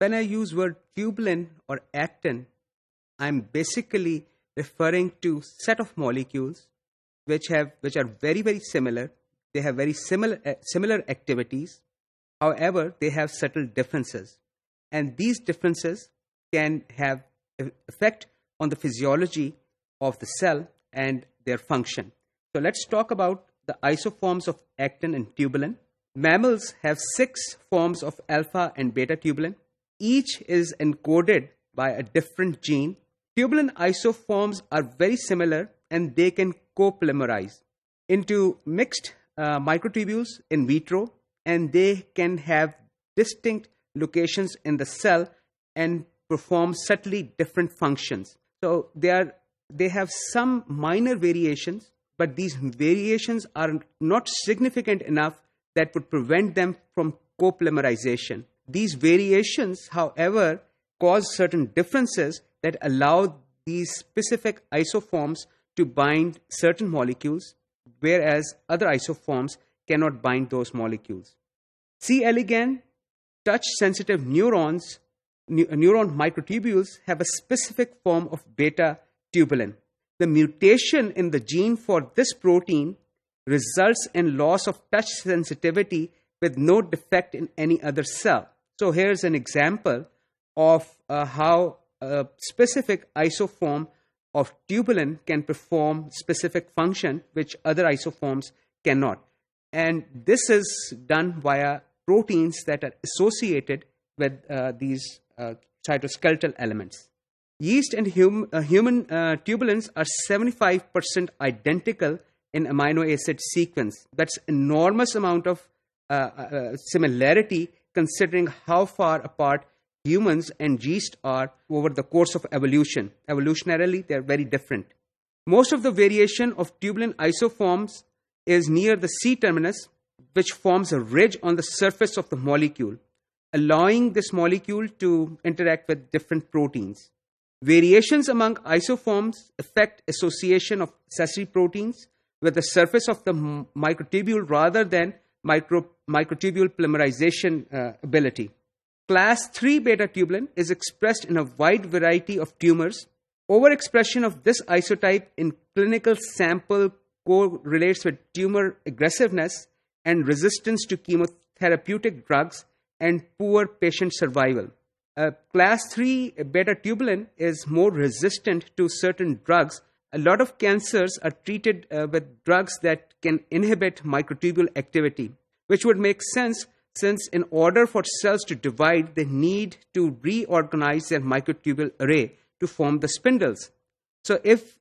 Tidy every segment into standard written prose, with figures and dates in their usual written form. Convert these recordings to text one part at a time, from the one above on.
When I use word tubulin or actin, I'm basically referring to set of molecules which are very similar. They have very similar activities. However, they have subtle differences, and these differences can have effect on the physiology of the cell and their function. So let's talk about the isoforms of actin and tubulin. Mammals have 6 forms of alpha and beta tubulin. Each is encoded by a different gene. Tubulin isoforms are very similar and they can copolymerize into mixed microtubules in vitro, and they can have distinct locations in the cell and perform subtly different functions. So they have some minor variations, but these variations are not significant enough that would prevent them from copolymerization. These variations, however, cause certain differences that allow these specific isoforms to bind certain molecules, whereas other isoforms cannot bind those molecules. C. elegans, touch-sensitive neuron microtubules have a specific form of beta tubulin. The mutation in the gene for this protein results in loss of touch sensitivity with no defect in any other cell. So here's an example of how a specific isoform of tubulin can perform specific function which other isoforms cannot. And this is done via proteins that are associated with these cytoskeletal elements. Yeast and human tubulins are 75% identical in amino acid sequence. That's enormous amount of similarity considering how far apart humans and yeast are over the course of evolution. Evolutionarily, they are very different. Most of the variation of tubulin isoforms is near the C-terminus, which forms a ridge on the surface of the molecule, allowing this molecule to interact with different proteins. Variations among isoforms affect association of accessory proteins with the surface of the microtubule rather than microtubule polymerization ability. Class 3 beta tubulin is expressed in a wide variety of tumors. Overexpression of this isotype in clinical sample correlates with tumor aggressiveness and resistance to chemotherapeutic drugs and poor patient survival. Class 3 beta tubulin is more resistant to certain drugs. A lot of cancers are treated with drugs that can inhibit microtubule activity, which would make sense since in order for cells to divide, they need to reorganize their microtubule array to form the spindles. So if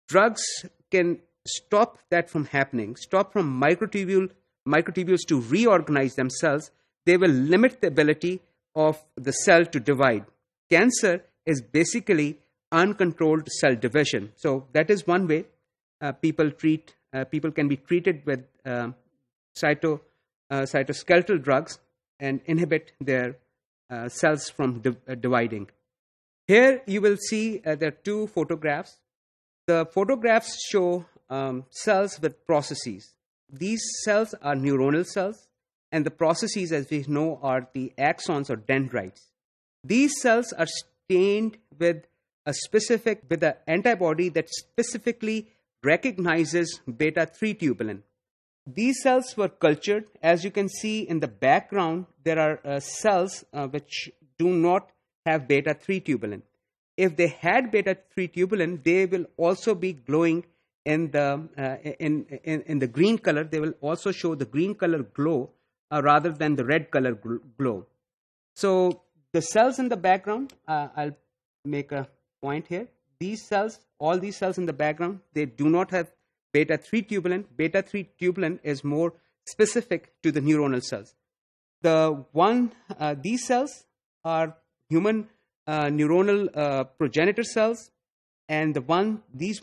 drugs can stop that from happening, stop from microtubules to reorganize themselves, they will limit the ability of the cell to divide. Cancer is basically uncontrolled cell division. So that is one way people can be treated with cytoskeletal drugs and inhibit their cells from dividing. Here you will see there are 2 photographs. The photographs show cells with processes. These cells are neuronal cells, and the processes, as we know, are the axons or dendrites. These cells are stained with an antibody that specifically recognizes beta-3 tubulin. These cells were cultured. As you can see in the background, there are cells which do not have beta-3 tubulin. If they had beta-3 tubulin, they will also be glowing in the green color. They will also show the green color glow rather than the red color glow. So the cells in the background, I'll make a point here. These cells, all these cells in the background, they do not have beta-3 tubulin. Beta-3 tubulin is more specific to the neuronal cells. These cells are human neuronal progenitor cells, and these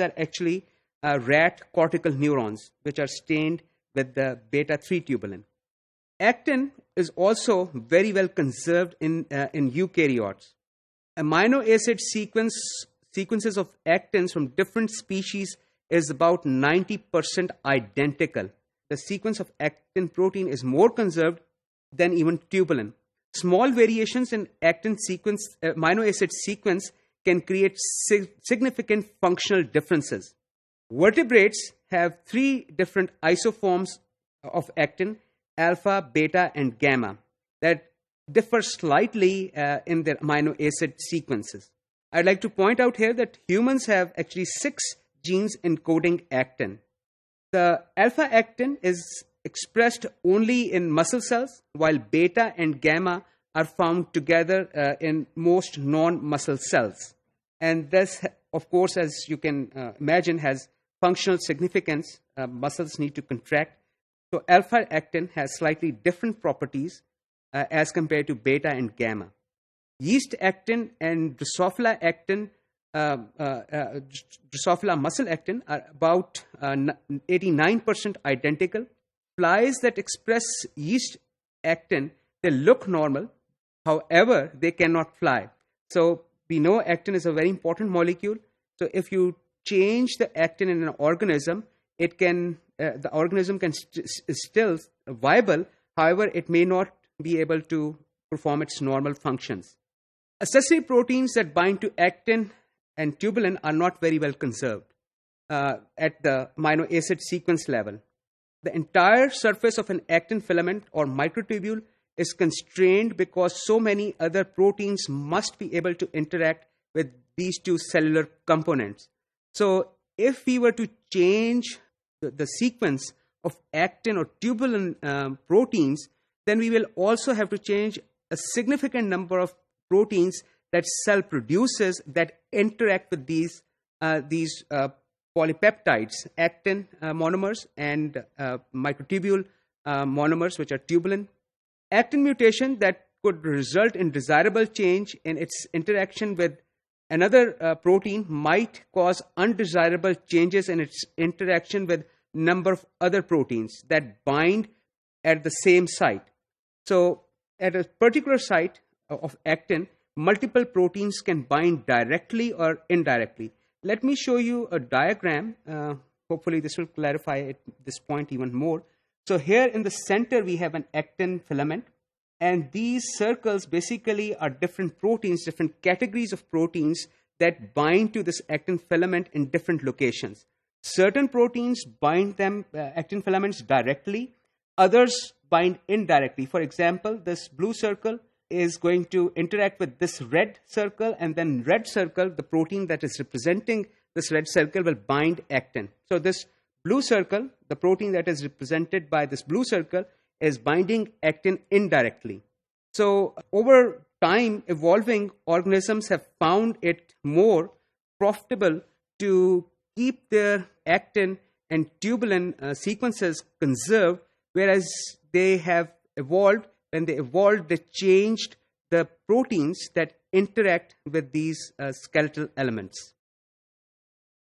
are actually rat cortical neurons, which are stained with the beta-3 tubulin. Actin is also very well conserved in eukaryotes. Amino acid sequences of actins from different species is about 90% identical. The sequence of actin protein is more conserved than even tubulin. Small variations in actin sequence, amino acid sequence can create significant functional differences. Vertebrates have three different isoforms of actin: alpha, beta, and gamma, that differ slightly in their amino acid sequences. I'd like to point out here that humans have actually 6 genes encoding actin. The alpha actin is expressed only in muscle cells, while beta and gamma are found together in most non-muscle cells. And this, of course, as you can imagine, has functional significance. Muscles need to contract. So alpha actin has slightly different properties as compared to beta and gamma. Yeast actin and Drosophila actin, Drosophila muscle actin, are about 89% identical. Flies that express yeast actin, they look normal. However, they cannot fly. So we know actin is a very important molecule. So if you change the actin in an organism, the organism is still viable. However, it may not be able to perform its normal functions. Accessory proteins that bind to actin and tubulin are not very well conserved at the amino acid sequence level. The entire surface of an actin filament or microtubule is constrained because so many other proteins must be able to interact with these two cellular components. So if we were to change the sequence of actin or tubulin proteins, then we will also have to change a significant number of proteins that cell produces that interact with these polypeptides, actin monomers, and microtubule monomers, which are tubulin. Actin mutation that could result in desirable change in its interaction with another protein might cause undesirable changes in its interaction with number of other proteins that bind at the same site. So at a particular site of actin, multiple proteins can bind directly or indirectly. Let me show you a diagram. Hopefully this will clarify this point even more. So here in the center we have an actin filament, and these circles basically are different proteins, different categories of proteins that bind to this actin filament in different locations. Certain proteins bind actin filaments directly, others bind indirectly. For example, this blue circle is going to interact with this red circle, and then red circle, the protein that is representing this red circle, will bind actin. So this blue circle, the protein that is represented by this blue circle, is binding actin indirectly. So over time, evolving organisms have found it more profitable to keep their actin and tubulin sequences conserved, whereas they have evolved. When they evolved, they changed the proteins that interact with these skeletal elements.